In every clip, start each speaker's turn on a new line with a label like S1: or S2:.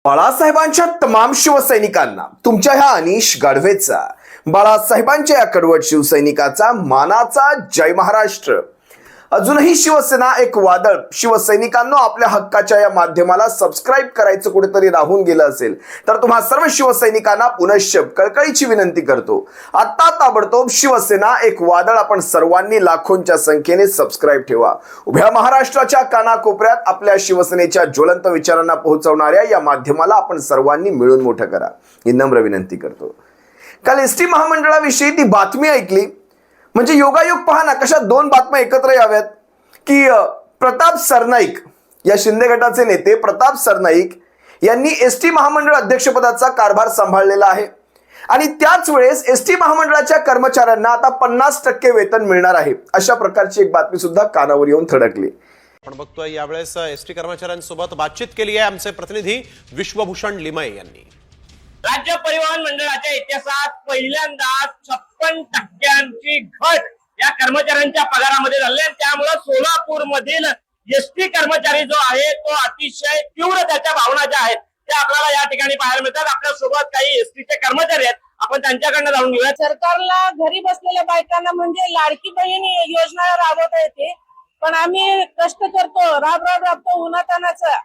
S1: बाळासाहेबांच्या तमाम शिवसैनिकांना तुमच्या ह्या अनिश गाढवेचा, बाळासाहेबांच्या या कडवट शिवसैनिकाचा मानाचा जय महाराष्ट्र। अजूनही शिवसेना एक वादळ। शिवसैनिकांनो, आपल्या हक्काच्या या माध्यमाला सबस्क्राइब करायचं कुठेतरी राहून गेलं असेल तर तुम्हा सर्व शिवसैनिकांना पुनश्च कळकळीची विनंती करतो, आता ताबडतोब शिवसेना एक वादळ आपण सर्वांनी लाखोंच्या संख्येने सबस्क्राइब ठेवा। उभ्या महाराष्ट्राच्या कानाकोपऱ्यात आपल्या शिवसेनेच्या ज्वलंत विचारांना पोहोचवणाऱ्या या माध्यमाला आपण सर्वांनी मिळून मोठं करा, ही नम्र विनंती करतो। काल एसटी महामंडळाविषयी ती बातमी ऐकली, म्हणजे योगायोग पहा ना, कशा दोन बातम्या एकत्र याव्यात की प्रताप सरनाईक या शिंदे गटाचे नेते प्रताप सरनाईक यांनी एसटी महामंडळ अध्यक्षपदाचा कारभार सांभाळलेला आहे आणि त्याच वेळेस एसटी महामंडळाच्या कर्मचाऱ्यांना आता 50% वेतन मिळणार आहे, अशा प्रकारची एक बातमी सुद्धा कानावर येऊन थडकली।
S2: आपण बघतोय यावेळेस एसटी कर्मचाऱ्यांसोबत बातचीत केली आहे आमचे प्रतिनिधी विश्वभूषण लिमये यांनी।
S3: राज्य परिवहन मंडळाच्या इतिहासात पहिल्यांदा 56% घट या कर्मचाऱ्यांच्या पगारामध्ये झाली आहे। त्यामुळे सोलापूर मधील एसटी कर्मचारी जो आहे तो अतिशय तीव्र त्याच्या भावना ज्या आहेत त्या आपल्याला या ठिकाणी पाहायला मिळतात। आपल्या सोबत काही एसटीचे कर्मचारी आहेत, आपण त्यांच्याकडनं जाणून घेऊया।
S4: सरकारला घरी बसलेल्या बायकांना म्हणजे लाडकी बहीण योजना राबवता येते, पण आम्ही कष्ट करतो, राबतो उन्हातानाचं।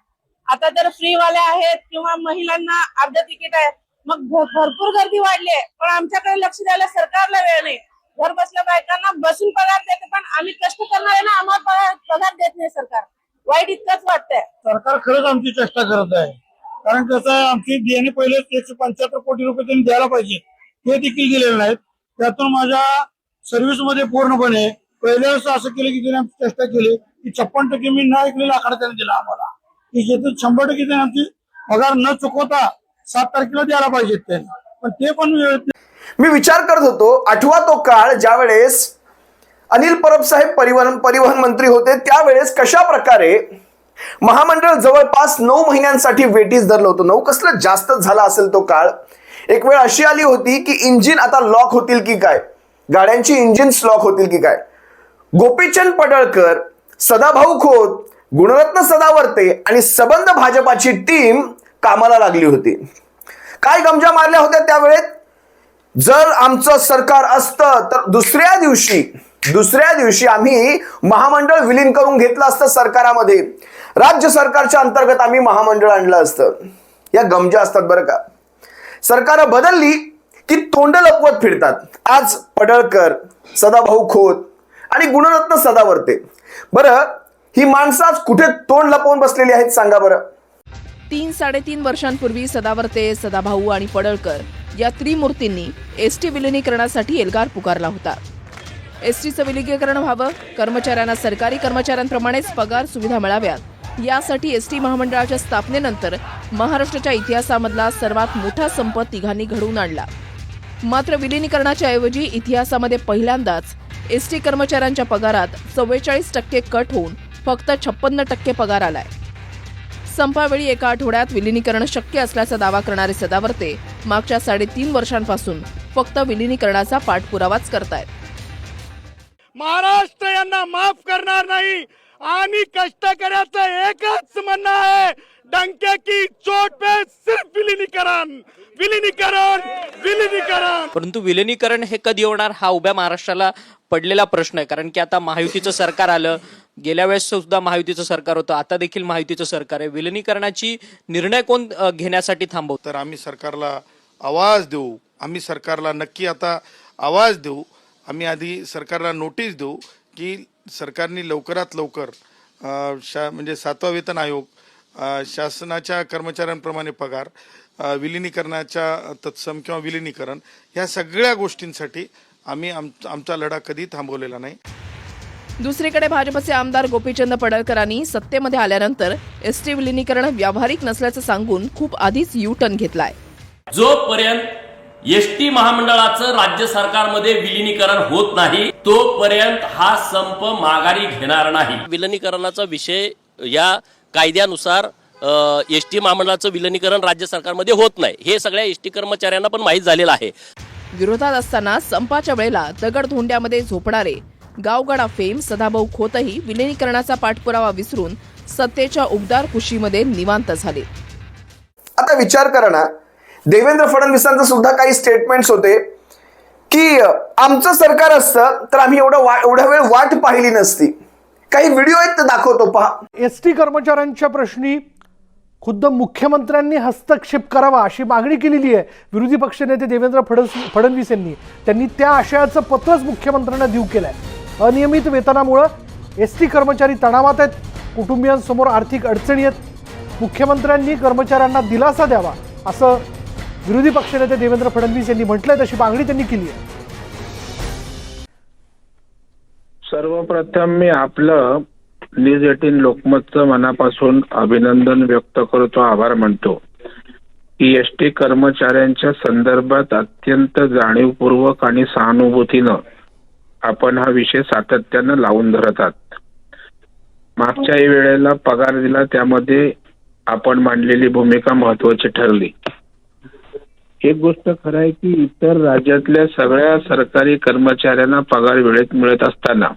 S4: आता तर फ्री वाले आहेत किंवा महिलांना अर्ध तिकीट आहे, मग भरपूर गर्दी वाढली आहे, पण आमच्याकडे लक्ष द्यायला सरकारला वेळ नाही। घर बसल्या बायकांना बसून पगार देते, पण आम्ही कष्ट करणारे ना, आम्हाला पगार देत नाही सरकार। वाईट इतकंच वाटतंय।
S5: सरकार खरंच आमची चेष्टा करत आहे, कारण कसं आहे, आमची देणे पहिले 175 कोटी रुपये त्यांनी द्यायला पाहिजे, ते देखील दिलेले नाहीत। त्यातून माझ्या सर्व्हिस मध्ये पूर्णपणे पहिल्या वेळेस असं केलं की त्यांनी आमची चेष्टा केली की 56% मी न ऐकलेला आकडा त्यांनी दिला आम्हाला, की जेथे 100% त्यांनी आमची पगार न चुकवता 7 तारखेला द्यायला पाहिजे त्यांनी, पण ते पण
S1: मी विचार करत होतो, आठवा तो काळ ज्यावेळेस अनिल परब साहेब परिवहन मंत्री होते, त्यावेळेस कशा प्रकारे महामंडळ जवळपास 9 महिन्यांसाठी वेटीस धरलं होतं। 9 कसलं जास्त झाला असेल तो काळ। एक वेळ अशी आली होती की इंजिन आता लॉक होतील की काय, गाड्यांची इंजिन्स लॉक होतील की काय। गोपीचंद पडळकर, सदाभाऊ खोत, गुणरत्न सदावर्ते आणि सबंध भाजपाची टीम कामाला लागली होती। काय गमजा मारल्या होत्या त्यावेळेत। जर आमचं सरकार असतं तर दुसऱ्या दिवशी आम्ही महामंडळ विलीन करून घेतलं असतं सरकारामध्ये, राज्य सरकारच्या अंतर्गत आम्ही महामंडळ आणलं असतं। या गमजा असतात बरं का। सरकार बदलली की तोंड लपवत फिरतात। आज पडळकर, सदाभाऊ खोत आणि गुणरत्न सदावर्ते, बरं ही माणसं आज कुठे तोंड लपवून बसलेली आहेत सांगा बरं।
S6: 3-3.5 वर्षांपूर्वी सदावर्ते, सदाभाऊ आणि पडळकर या त्रिमूर्तींनी एसटी विलिनीकरणासाठी एल्गार पुकारला होता। एसटीचं विलिनीकरण व्हावं, कर्मचाऱ्यांना सरकारी कर्मचाऱ्यांप्रमाणेच पगार सुविधा मिळाव्यात, यासाठी एसटी महामंडळाच्या स्थापनेनंतर महाराष्ट्राच्या इतिहासामधला सर्वात मोठा संप तिघांनी घडवून आणला। मात्र विलिनीकरणाच्या ऐवजी इतिहासामध्ये पहिल्यांदाच एसटी कर्मचाऱ्यांच्या पगारात 44% कट होऊन फक्त 56% पगार आलाय। संपावेळी एका आठवड्यात विलिनीकरण शक्य असल्याचा दावा करणारे सदावर्ते मागच्या 3.5 वर्षांपासून फक्त विलिनीकरणाचा पाठपुरावाच करतायत।
S5: महाराष्ट्र यांना माफ करणार नाही आणि कष्टकऱ्याचं एकच म्हणणं आहे, डंके की चोट पे सिर्फ विलिनीकरण।
S7: परंतु विलिनीकरण हे कधी होणार हा उभ्या महाराष्ट्राला पडलेला प्रश्न आहे, कारण की आता महायुतीचं सरकार आलं, गेल्या वेळेस सुद्धा महायुतीचं सरकार होतं, आता देखील महायुतीचं सरकार आहे। विलिनीकरणाची निर्णय कोण घेण्यासाठी थांबवतो?
S8: तर आम्ही सरकारला आवाज देऊ, आम्ही सरकारला नक्की आता आवाज देऊ। आम्ही आधी सरकारला नोटीस देऊ की सरकारने लवकरात लवकर म्हणजे 7वा वेतन आयोग, शासनाच्या कर्मचाऱ्यांप्रमाणे पगार, विलिनीकरणाच्या तत्सम किंवा विलिनीकरण, ह्या सगळ्या गोष्टींसाठी आम्ही आमचा लढा कधी थांबवलेला नाही।
S6: दुसरीकडे भाजपचे आमदार गोपीचंद पडळकरांनी सत्तेमध्ये आल्यानंतर एसटी विलिनीकरण व्यावहारिक नसल्याचं सांगून खूप आधीच यू टर्न घेतलाय।
S9: जोपर्यंत एसटी महामंडळाचं राज्य सरकारमध्ये विलिनीकरण होत नाही तोपर्यंत हा संप माघारी घेणार नाही।
S7: विलिनीकरणाचा विषय या कायद्यानुसार एसटी महामंडळाचं विलिनीकरण राज्य सरकारमध्ये होत नाही, हे सगळ्या एसटी कर्मचाऱ्यांना पण माहीत झालेलं आहे।
S6: विरोधात असताना संपाच्या वेळेला दगडधोंड्यामध्ये झोपणारे गावगाडा फेम सदाभाऊ खोतही विलिनीकरणाचा पाठपुरावा विसरून सत्तेच्या उबदार खुशीमध्ये निवांत झाले।
S1: आता विचार करा ना, देवेंद्र फडणवीसांचं सुद्धा काही स्टेटमेंट्स होते की आमचं सरकार असतं तर आम्ही एवढा वेळ वाट पाहिली नसती. काही व्हिडिओ आहेत ते दाखवतो, पहा.
S10: एसटी कर्मचाऱ्यांच्या प्रश्नी खुद्द मुख्यमंत्र्यांनी हस्तक्षेप करावा अशी मागणी केलेली आहे विरोधी पक्षनेते देवेंद्र फडणवीस यांनी. त्यांनी त्या आशयाचं पत्रच मुख्यमंत्र्यांना देऊ केलंय. अनियमित वेतनामुळे एसटी कर्मचारी तणावात आहेत, कुटुंबियांसमोर आर्थिक अडचणी आहेत. मुख्यमंत्र्यांनी कर्मचाऱ्यांना दिलासा द्यावा असं विरोधी पक्षनेते देवेंद्र फडणवीस यांनी म्हटलंय, तशी मागणी त्यांनी केली आहे.
S11: सर्वप्रथम मी आपलं न्यूज 18 लोकमतचं मनापासून अभिनंदन व्यक्त करतो, आभार मानतो की एसटी कर्मचाऱ्यांच्या संदर्भात अत्यंत जाणीवपूर्वक आणि सहानुभूतीनं आपण हा विषय सातत्यानं लावून धरत आहात. मागच्याही वेळेला पगार दिला, त्यामध्ये आपण मांडलेली भूमिका महत्वाची ठरली. एक गोष्ट खरं आहे की इतर राज्यातल्या सगळ्या सरकारी कर्मचाऱ्यांना पगार वेळेत मिळत असताना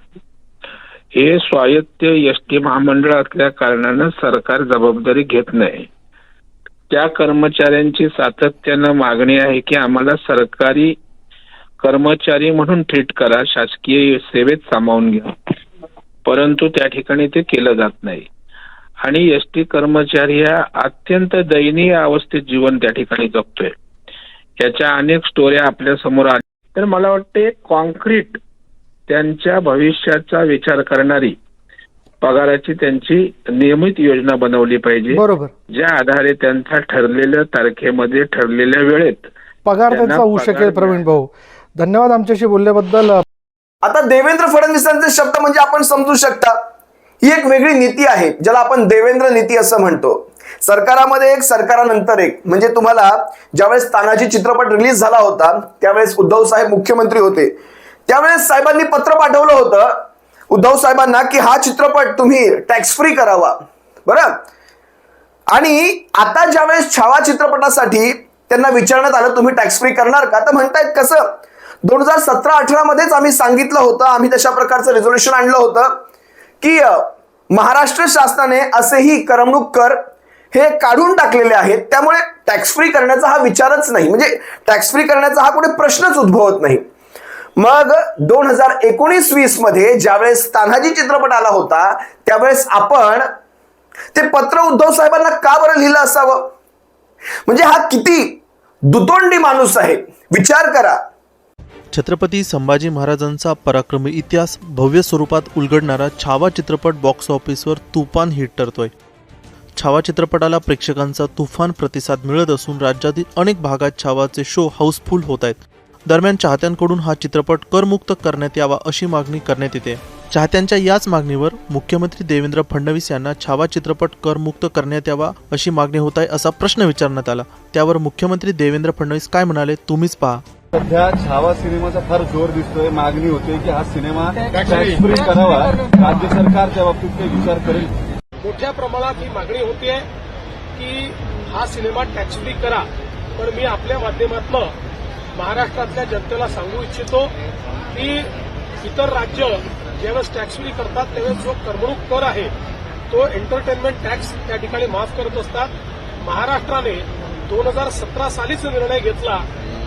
S11: हे स्वायत्त एसटी महामंडळ असल्या कारणानं सरकार जबाबदारी घेत नाही. त्या कर्मचाऱ्यांची सातत्यानं मागणी आहे की आम्हाला सरकारी कर्मचारी म्हणून ट्रीट करा, शासकीय सेवेत सामावून घ्या, परंतु त्या ठिकाणी ते केलं जात नाही. आणि एसटी कर्मचारी हा अत्यंत दयनीय अवस्थेत जीवन त्या ठिकाणी जगतोय. याच्या अनेक स्टोऱ्या आपल्या समोर आल्या. तर मला वाटते कॉन्क्रीट त्यांच्या भविष्याचा विचार करणारी पगाराची त्यांची नियमित योजना बनवली पाहिजे,
S10: बरोबर,
S11: ज्या आधारे त्यांचा ठरलेल्या तारखेमध्ये ठरलेल्या वेळेत
S10: पगार त्यांचा होऊ शकेल. प्रवीण भाऊ, धन्यवाद आमच्याशी बोलल्याबद्दल.
S1: आता देवेंद्र फडणवीसांचे शब्द म्हणजे आपण समजू शकता, ही एक वेगळी नीती आहे ज्याला आपण देवेंद्र नीती असं म्हणतो. सरकारामध्ये एक, सरकारानंतर एक. म्हणजे तुम्हाला ज्यावेळेस तानाजी चित्रपट रिलीज झाला होता त्यावेळेस उद्धव साहेब मुख्यमंत्री होते, त्यावेळेस साहेबांनी पत्र पाठवलं होतं उद्धव साहेबांना की हा चित्रपट तुम्ही टॅक्स फ्री करावा, बरं. आणि आता ज्यावेळेस छावा चित्रपटासाठी त्यांना विचारण्यात आलं तुम्ही टॅक्स फ्री करणार का, तर म्हणतायत कसं 2017-18 मध्येच आम्ही सांगितलं होतं, आम्ही तशा प्रकारचं रेझोल्युशन आणलं होतं की महाराष्ट्र शासनाने असेही करमणूक कर हे काढून टाकलेले आहेत, त्यामुळे टॅक्स फ्री करण्याचा हा विचारच नाही, म्हणजे टॅक्स फ्री करण्याचा हा कुठे प्रश्नच उद्भवत नाही. मग 2019-20 मध्ये ज्यावेळेस तान्हाजी चित्रपट आला होता त्यावेळेस आपण ते पत्र उद्धव साहेबांना का बरं लिहिलं असावं? म्हणजे हा किती दुतोंडी माणूस आहे, विचार करा.
S12: छत्रपती संभाजी महाराजांचा पराक्रमी इतिहास भव्य स्वरूपात उलगडणारा छावा चित्रपट बॉक्स ऑफिसवर तुफान हिट ठरतोय. छावा चित्रपटाला प्रेक्षकांचा तुफान प्रतिसाद मिळत असून राज्यातील अनेक भागात छावाचे शो हाऊसफुल होत आहेत. दरम्यान चाहत्यांकडून हा चित्रपट करमुक्त करण्यात यावा अशी मागणी करण्यात येते. चाहत्यांच्या याच मागणीवर मुख्यमंत्री देवेंद्र फडणवीस यांना छावा चित्रपट करमुक्त करण्यात यावा अशी मागणी होत आहे असा प्रश्न विचारण्यात आला. त्यावर मुख्यमंत्री देवेंद्र फडणवीस काय म्हणाले तुम्हीच पहा.
S13: सध्या छावा सिनेमाचा फार जोर दिसतोय. मागणी होते की हा सिनेमा टॅक्स फ्री करावा. राज्य सरकार त्या बाबतीत काही विचार करेल.
S5: मोठ्या प्रमाणात ही मागणी होतीये की हा सिनेमा टॅक्स फ्री करा. पण मी आपल्या माध्यमातून महाराष्ट्रातल्या जनतेला सांगू इच्छितो की इतर राज्य ज्यावेळेस टॅक्स फ्री करतात त्यावेळेस जो करमणूक कर आहे तो एंटरटेनमेंट टॅक्स त्या ठिकाणी माफ करत असतात. महाराष्ट्राने 2017 सालीच निर्णय घेतला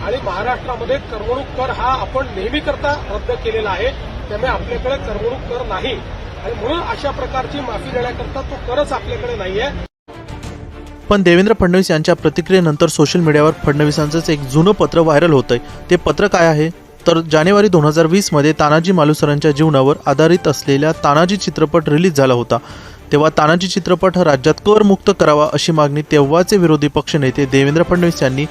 S5: आणि महाराष्ट्रामध्ये करमणूक कर हा आपण नेहमी करता रद्द केलेला आहे. त्यामुळे आपल्याकडे करमणूक कर नाही आणि म्हणून अशा प्रकारची माफी देण्याकरता तो करच आपल्याकडे नाहीये.
S12: पण देवेंद्र फडणवीस यांच्या प्रतिक्रियेनंतर सोशल मीडियावर फडणवीसांचंच एक जुनं पत्र व्हायरल होतंय. ते पत्र काय आहे तर जानेवारी 2020 मध्ये तानाजी मालुसरेंच्या जीवनावर आधारित असलेला तानाजी चित्रपट रिलीज झाला होता. तेव्हा तानाजी चित्रपट हा राज्यात करमुक्त करावा अशी मागणी तेव्हाचे विरोधी पक्षनेते देवेंद्र फडणवीस यांनी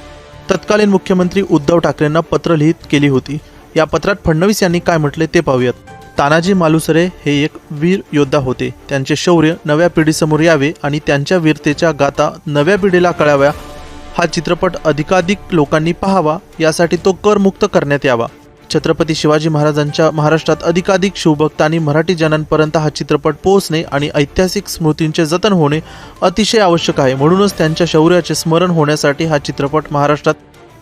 S12: तत्कालीन मुख्यमंत्री उद्धव ठाकरेंना पत्र लिहित केली होती. या पत्रात फडणवीस यांनी काय म्हटले ते पाहूयात. तानाजी मालुसरे हे एक वीर योद्धा होते. त्यांचे शौर्य नव्या पिढीसमोर यावे आणि त्यांच्या वीरतेच्या गाथा नव्या पिढीला कळाव्या. हा चित्रपट अधिकाधिक लोकांनी पाहावा यासाठी तो करमुक्त करण्यात यावा. छत्रपती शिवाजी महाराजांच्या महाराष्ट्रात अधिकाधिक शिवभक्तांनी मराठी जनांपर्यंत हा चित्रपट पोहोचणे आणि ऐतिहासिक स्मृतींचे जतन होणे अतिशय आवश्यक आहे. म्हणूनच त्यांच्या शौर्याचे स्मरण होण्यासाठी हा चित्रपट महाराष्ट्रात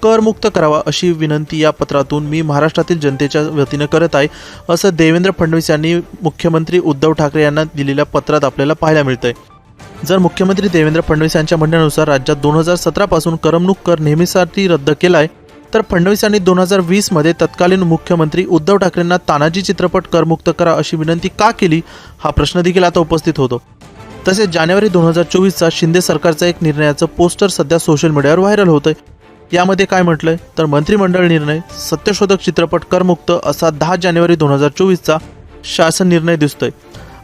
S12: करमुक्त करावा अशी विनंती या पत्रातून मी महाराष्ट्रातील जनतेच्या वतीनं करत आहे असं देवेंद्र फडणवीस यांनी मुख्यमंत्री उद्धव ठाकरे यांना दिलेल्या पत्रात आपल्याला पाहायला मिळतंय. जर मुख्यमंत्री देवेंद्र फडणवीस यांच्या म्हणण्यानुसार राज्यात 2017 पासून करमणूक कर नेहमीसाठी रद्द केलाय, तर फडणवीस यांनी 2020 मध्ये तत्कालीन मुख्यमंत्री उद्धव ठाकरेंना तानाजी चित्रपट करमुक्त करा अशी विनंती का केली, हा प्रश्न देखील आता उपस्थित होतो. तसेच जानेवारी 2024चा शिंदे सरकारचा एक निर्णयाचं पोस्टर सध्या सोशल मीडियावर व्हायरल होतंय. यामध्ये काय म्हटलंय तर मंत्रिमंडळ निर्णय सत्यशोधक चित्रपट करमुक्त असा 10 जानेवारी 2024चा शासन निर्णय दिसतोय.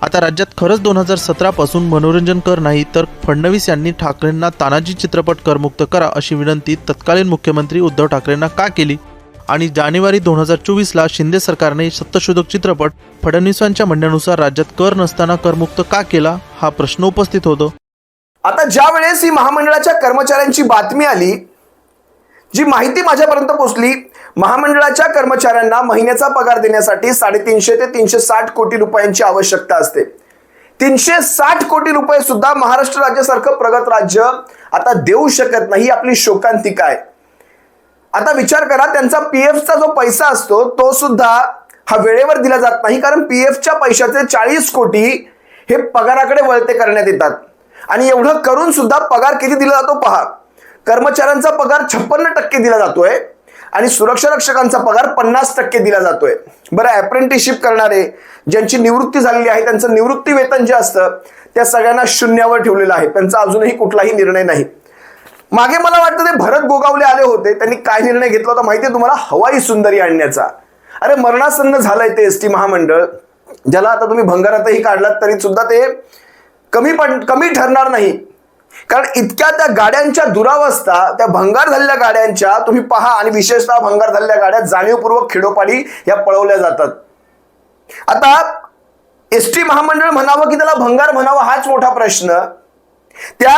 S12: आता राज्यात खरंच 2017 पासून मनोरंजन कर नाही, तर फडणवीस यांनी ठाकरेंना तानाजी चित्रपट करमुक्त करा अशी विनंती तत्कालीन मुख्यमंत्री उद्धव ठाकरेंना का केली आणि जानेवारी 2024ला शिंदे सरकारने सत्यशोधक चित्रपट फडणवीसांच्या म्हणण्यानुसार राज्यात कर नसताना करमुक्त का केला, हा प्रश्न उपस्थित होतो.
S1: आता ज्या वेळेस ही महामंडळाच्या कर्मचाऱ्यांची बातमी आली, जी माहिती माझ्यापर्यंत पोहोचली, महामंडळाच्या कर्मचाऱ्यांना महिन्याचा पगार देण्यासाठी 350 ते 360 कोटी रुपयांची आवश्यकता असते. 360 कोटी रुपये सुद्धा महाराष्ट्र राज्यासारखं प्रगत राज्य आता देऊ शकत नाही. आपली शोकांतिका आहे. आता विचार करा, त्यांचा पीएफचा जो पैसा असतो तो सुद्धा हा वेळेवर दिला जात नाही, कारण पीएफच्या पैशाचे 40 कोटी हे पगाराकडे वळते करण्यात येतात. आणि एवढं करून सुद्धा पगार किती दिला जातो पहा. कर्मचाऱ्यांचा पगार 56% दिला जातोय आणि सुरक्षा रक्षकांचा पगार 50% दिला जातोय. बरं, अप्रेंटिसशिप करणारे ज्यांची निवृत्ती झालेली आहे त्यांचं निवृत्ती वेतन जे असतं त्या सगळ्यांना शून्यावर ठेवलेलं आहे. त्यांचा अजूनही कुठलाही निर्णय नाही. मागे मला वाटतं ते भरत गोगावले आले होते, त्यांनी काय निर्णय घेतला होता माहितीये तुम्हाला? हवाई सुंदरी आणण्याचा. अरे मरणासन्न झालंय ते एसटी महामंडळ, ज्याला आता तुम्ही भंगारातही काढलात तरी सुद्धा ते कमी ठरणार नाही. कारण इतक्या त्या गाड्यांच्या दुरावस्था, त्या भंगार झालेल्या गाड्यांच्या तुम्ही पहा, आणि विशेषतः भंगार झालेल्या गाड्या जाणीवपूर्वक खेडोपाडी या पळवल्या जातात. आता एसटी महामंडळ म्हणावं की त्याला भंगार म्हणावं हाच मोठा प्रश्न. त्या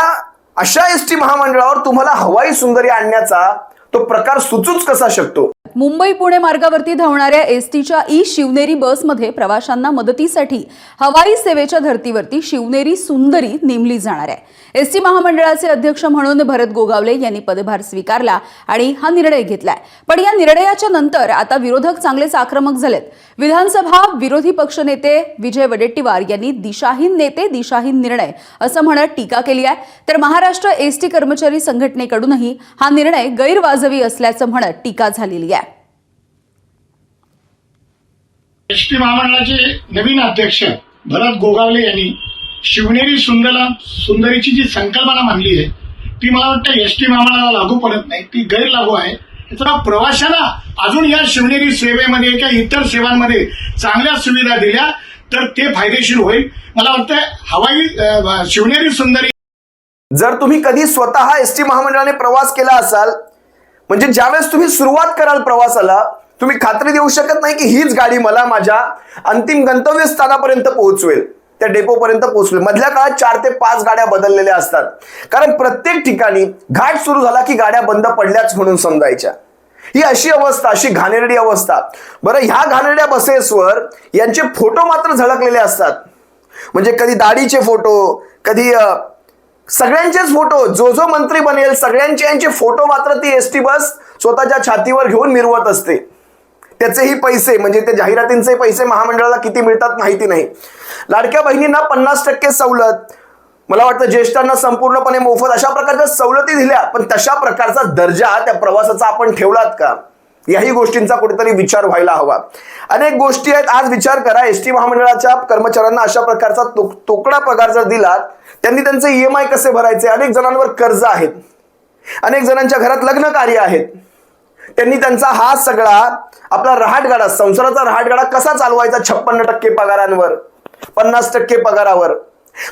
S1: अशा एसटी महामंडळावर तुम्हाला हवाई सुंदरी आणण्याचा तो प्रकार सुचूच कसा शकतो?
S14: मुंबई पुणे मार्गावरती धावणाऱ्या एसटीच्या शिवनेरी बसमध्ये प्रवाशांना मदतीसाठी हवाई सेवेच्या धर्तीवरती शिवनेरी सुंदरी नेमली जाणार आहे. एसटी महामंडळाचे अध्यक्ष म्हणून भरत गोगावले यांनी पदभार स्वीकारला आणि हा निर्णय घेतलाय. पण या निर्णयाच्या नंतर आता विरोधक चांगलेच आक्रमक झालेत. विधानसभा विरोधी पक्षनेते विजय वडेट्टीवार यांनी दिशाहीन नेते दिशाहीन निर्णय असं म्हणत टीका केली आहे. तर महाराष्ट्र एसटी कर्मचारी संघटनेकडूनही हा निर्णय गैरवाजवी असल्याचं म्हणत टीका झालेली आहे.
S5: एसटी महामंडळाचे नवीन अध्यक्ष भरत गोगावले यांनी शिवनेरी सुंदरीची जी संकल्पना मांडली आहे ती मला वाटतं एसटी महामंडळाला लागू पडत नाही, ती गैरलागू आहे. याचा प्रवाशांना अजून या शिवनेरी सेवेमध्ये किंवा इतर सेवांमध्ये चांगल्या सुविधा दिल्या तर ते फायदेशीर होईल. मला वाटतं शिवनेरी सुंदरी.
S1: जर तुम्ही कधी स्वतः एसटी महामंडळाने प्रवास केला असाल, म्हणजे ज्यावेळेस तुम्ही सुरुवात कराल प्रवासाला, तुम्ही खात्री देऊ शकत नाही की हीच गाडी मला माझ्या अंतिम गंतव्य स्थानापर्यंत पोहोचवेल, त्या डेपोपर्यंत पोहोचवेल. मधल्या काळात 4 ते 5 गाड्या बदललेल्या असतात, कारण प्रत्येक ठिकाणी घाट सुरू झाला की गाड्या बंद पडल्याच म्हणून समजायच्या. ही अशी अवस्था, अशी घाणेरडी अवस्था. बरं, ह्या घाणेरड्या बसेसवर यांचे फोटो मात्र झळकलेले असतात. म्हणजे कधी दाढीचे फोटो, कधी सगळ्यांचेच फोटो, जो मंत्री बनेल सगळ्यांचे यांचे फोटो मात्र ती एसटी बस स्वतःच्या छातीवर घेऊन मिरवत असते. त्याचेही पैसे, म्हणजे ते जाहिरातींचे पैसे महामंडळाला किती मिळतात माहिती नाही. लाडक्या बहिणींना 50% सवलत, मला वाटतं ज्येष्ठांना संपूर्णपणे मोफत, अशा प्रकारच्या सवलती दिल्या, पण तशा प्रकारचा दर्जा त्या प्रवासाचा आपण ठेवलात का? याही गोष्टींचा कुठेतरी विचार व्हायला हवा. अनेक गोष्टी आहेत. आज विचार करा, एसटी महामंडळाच्या कर्मचाऱ्यांना अशा प्रकारचा तोकडा पगार जर दिला, त्यांनी त्यांचे EMI कसे भरायचे? अनेक जणांवर कर्ज आहेत, अनेक जणांच्या घरात लग्न कार्य आहेत. त्यांनी त्यांचा हा सगळा आपला रहाटगाडा, संसाराचा रहाटगाडा कसा चालवायचा 56% पगारांवर, 50% पगारावर?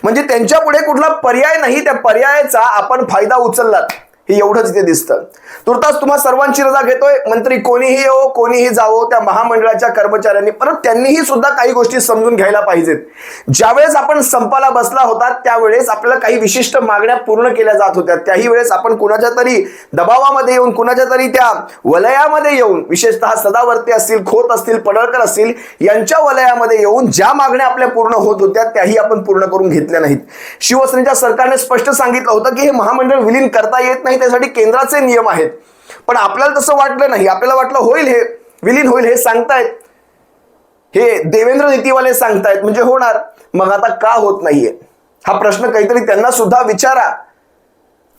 S1: म्हणजे त्यांच्या पुढे कुठला पर्याय नाही. त्या पर्यायाचा आपण फायदा उचललात, हे एवढंच इथे दिसतं. तुर्तास तुम्हा सर्वांची रजा घेतोय. मंत्री कोणीही येवो, कोणीही जावो, त्या महामंडळाच्या कर्मचाऱ्यांनी, परत त्यांनीही सुद्धा काही गोष्टी समजून घ्यायला पाहिजेत. ज्यावेळेस आपण संपाला बसला होता त्यावेळेस आपल्याला काही विशिष्ट मागण्या पूर्ण केल्या जात होत्या. त्याही वेळेस आपण कुणाच्या तरी दबावामध्ये येऊन, कुणाच्या तरी त्या वलयामध्ये येऊन, विशेषतः सदावर्ते असतील, खोत असतील, पडळकर असतील, यांच्या वलयामध्ये येऊन ज्या मागण्या आपल्या पूर्ण होत होत्या त्याही आपण पूर्ण करून घेतल्या नाहीत. शिवसेनेच्या सरकारने स्पष्ट सांगितलं होतं की हे महामंडळ विलीन करता येत नाही, त्यासाठी केंद्राचे नियम आहेत. पण आपल्याला तसं वाटलं नाही. आपल्याला वाटलं होईल, हे विलीन होईल, हे सांगतायत, हे देवेंद्र नीतीवाले सांगतायत म्हणजे होणार. मग आता का होत नाहीये? हा प्रश्न काहीतरी त्यांना सुद्धा विचारा.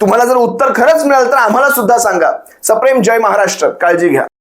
S1: तुम्हाला जर उत्तर खरंच मिळालं तर आम्हाला सुद्धा सांगा. सप्रेम जय महाराष्ट्र. काळजी घ्या.